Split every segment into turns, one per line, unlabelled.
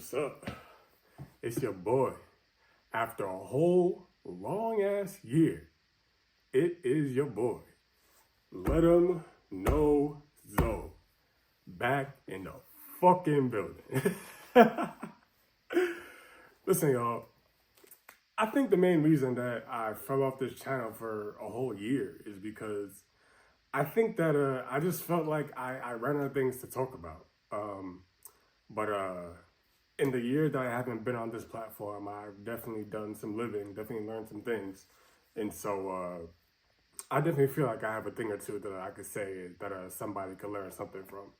What's up? It's your boy. After a whole long ass year, it is your boy. Let 'em know Zoe. Back in the fucking building. Listen, y'all. I think the main reason that I fell off this channel for a whole year is because I think that I just felt like I ran out of things to talk about. But in the year that I haven't been on this platform, I've definitely done some living, definitely learned some things. And so I definitely feel like I have a thing or two that I could say that somebody could learn something from.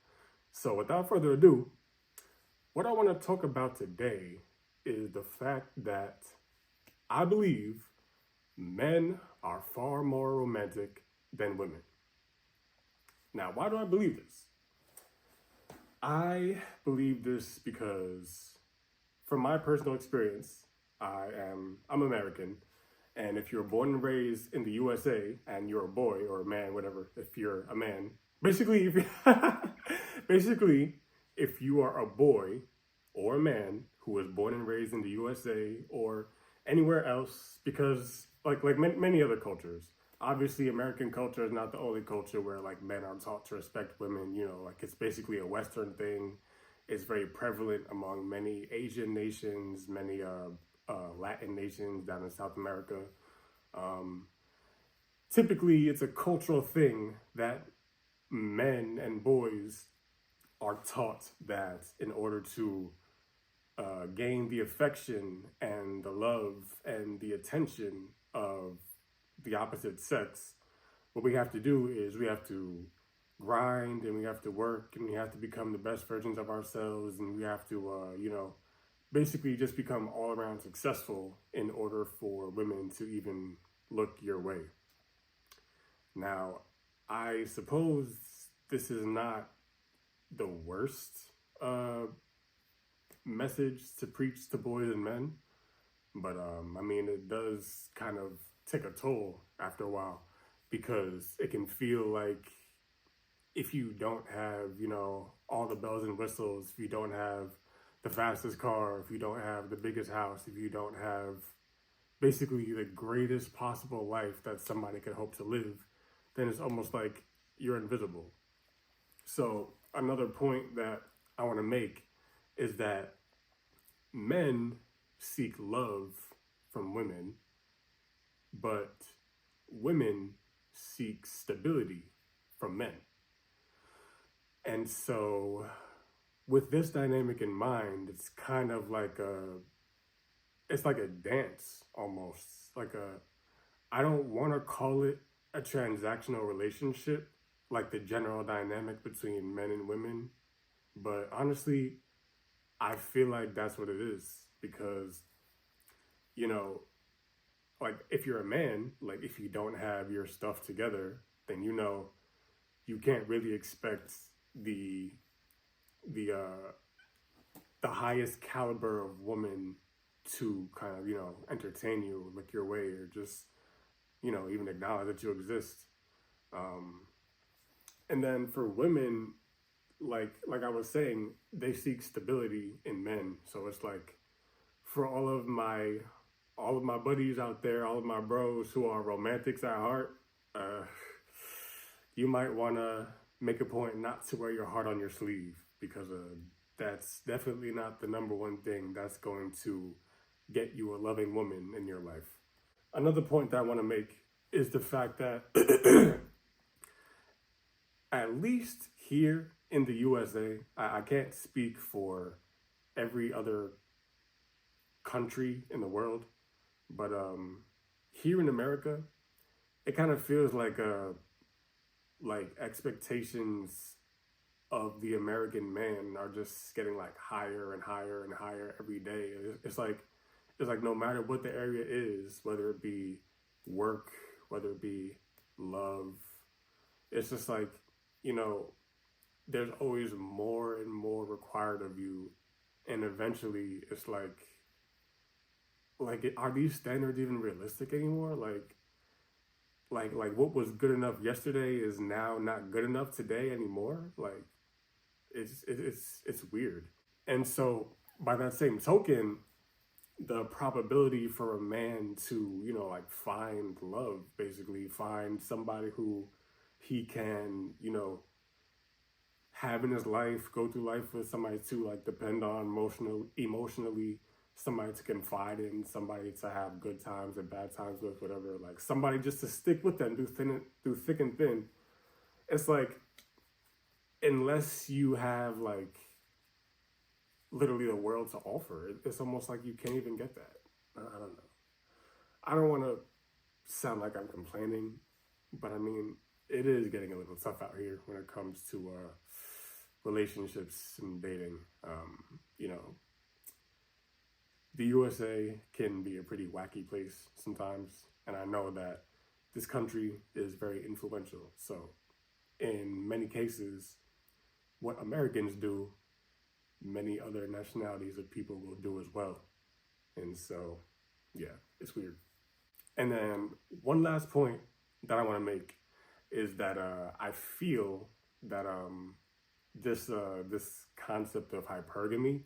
So without further ado, what I want to talk about today is the fact that I believe men are far more romantic than women. Now, why do I believe this? I believe this because, from my personal experience, I'm American, and if you're born and raised in the USA and you're a boy or a man, whatever, if you're a man, basically, if you are a boy or a man who was born and raised in the USA or anywhere else, because like many other cultures, obviously American culture is not the only culture where like men are taught to respect women. You know, like it's basically a Western thing. It's very prevalent among many Asian nations, many Latin nations down in South America. Typically, it's a cultural thing that men and boys are taught that in order to gain the affection and the love and the attention of the opposite sex, what we have to do is we have to grind and we have to work and we have to become the best versions of ourselves, and we have to, basically just become all around successful in order for women to even look your way. Now, I suppose this is not the worst message to preach to boys and men, but I mean, it does kind of take a toll after a while, because it can feel like if you don't have, all the bells and whistles, if you don't have the fastest car, if you don't have the biggest house, if you don't have basically the greatest possible life that somebody could hope to live, then it's almost like you're invisible. So another point that I want to make is that men seek love from women, but women seek stability from men. And so with this dynamic in mind, it's kind of like it's like a dance almost. I don't want to call it a transactional relationship, like the general dynamic between men and women. But honestly, I feel like that's what it is, because, like if you're a man, like if you don't have your stuff together, then you can't really expect the highest caliber of woman to kind of entertain you, look your way, or just even acknowledge that you exist. And then for women, like I was saying, they seek stability in men. So it's like, for all of my buddies out there, all of my bros who are romantics at heart, you might want to make a point not to wear your heart on your sleeve, because that's definitely not the number one thing that's going to get you a loving woman in your life. Another point that I want to make is the fact that at least here in the USA, I can't speak for every other country in the world, but here in America, it kind of feels like expectations of the American man are just getting like higher and higher and higher every day. It's like no matter what the area is, whether it be work, whether it be love, it's just like, there's always more and more required of you. And eventually it's like are these standards even realistic anymore? Like what was good enough yesterday is now not good enough today anymore. Like it's weird. And so by that same token, the probability for a man to, you know, like find love, basically find somebody who he can, you know, have in his life, go through life with, somebody to like depend on emotionally, somebody to confide in, somebody to have good times and bad times with, whatever, like somebody just to stick with them through thick and thin. It's like, unless you have like literally the world to offer, it's almost like you can't even get that. I don't know. I don't want to sound like I'm complaining, but I mean, it is getting a little tough out here when it comes to relationships and dating. You know, the USA can be a pretty wacky place sometimes, and I know that this country is very influential. So, in many cases, what Americans do, many other nationalities of people will do as well. And so, yeah, it's weird. And then one last point that I want to make is that I feel that this concept of hypergamy,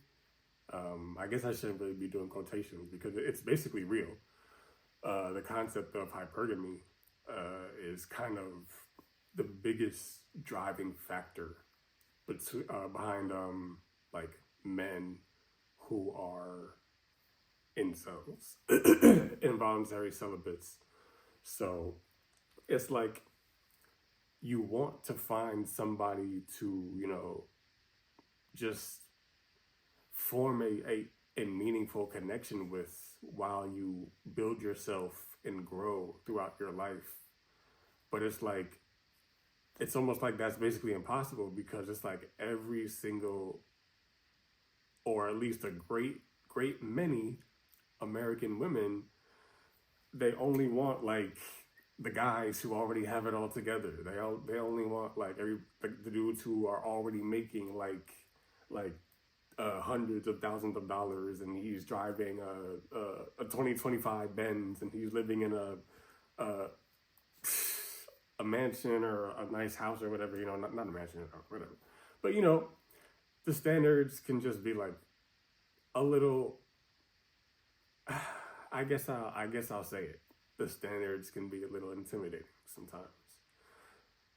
I guess I shouldn't really be doing quotations because it's basically real. The concept of hypergamy is kind of the biggest driving factor behind like men who are incels, involuntary celibates. So it's like you want to find somebody to, you know, just form a meaningful connection with while you build yourself and grow throughout your life. But it's like, it's almost like that's basically impossible because it's like every single, or at least a great many American women, they only want like the guys who already have it all together. They only want like the dudes who are already making like hundreds of thousands of dollars, and he's driving a 2025 Benz, and he's living in a mansion or a nice house or whatever. You know, not a mansion or whatever, but you know, the standards can just be like a little. I guess I'll say it. The standards can be a little intimidating sometimes.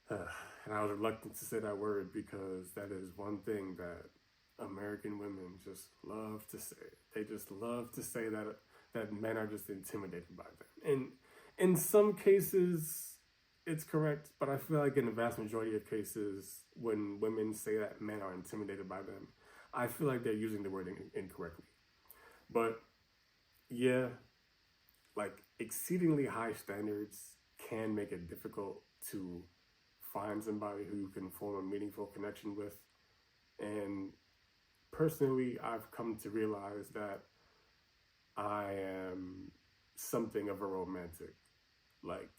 And I was reluctant to say that word because that is one thing that American women just love to say. They just love to say that men are just intimidated by them. And in some cases, it's correct, but I feel like in the vast majority of cases, when women say that men are intimidated by them, I feel like they're using the word incorrectly. But yeah, like exceedingly high standards can make it difficult to find somebody who you can form a meaningful connection with. And personally, I've come to realize that I am something of a romantic. Like,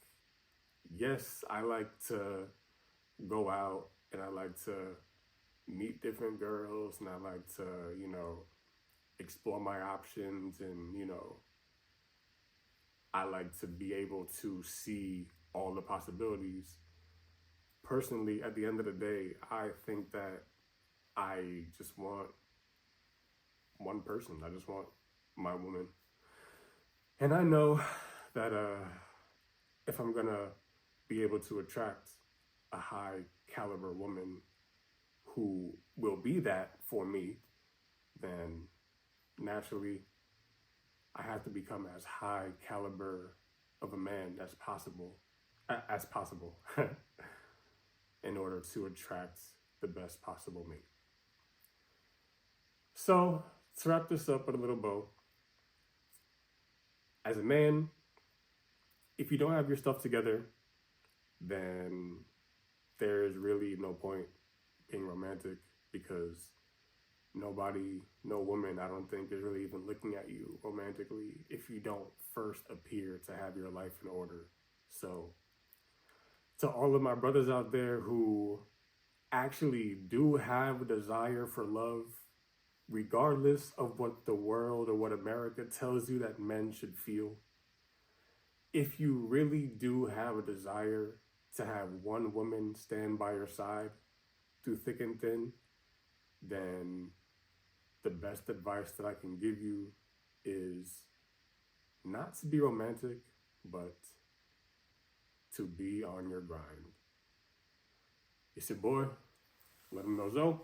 yes, I like to go out and I like to meet different girls and I like to, you know, explore my options, and, you know, I like to be able to see all the possibilities. Personally, at the end of the day, I think that I just want one person. I just want my woman. And I know that if I'm gonna be able to attract a high caliber woman who will be that for me, then naturally I have to become as high caliber of a man as possible in order to attract the best possible mate. So, to wrap this up with a little bow, as a man, if you don't have your stuff together, then there's really no point being romantic, because nobody, no woman, I don't think, is really even looking at you romantically if you don't first appear to have your life in order. So, to all of my brothers out there who actually do have a desire for love, regardless of what the world or what America tells you that men should feel, if you really do have a desire to have one woman stand by your side through thick and thin, then the best advice that I can give you is not to be romantic, but to be on your grind. It's your boy, Let 'em know Zoe.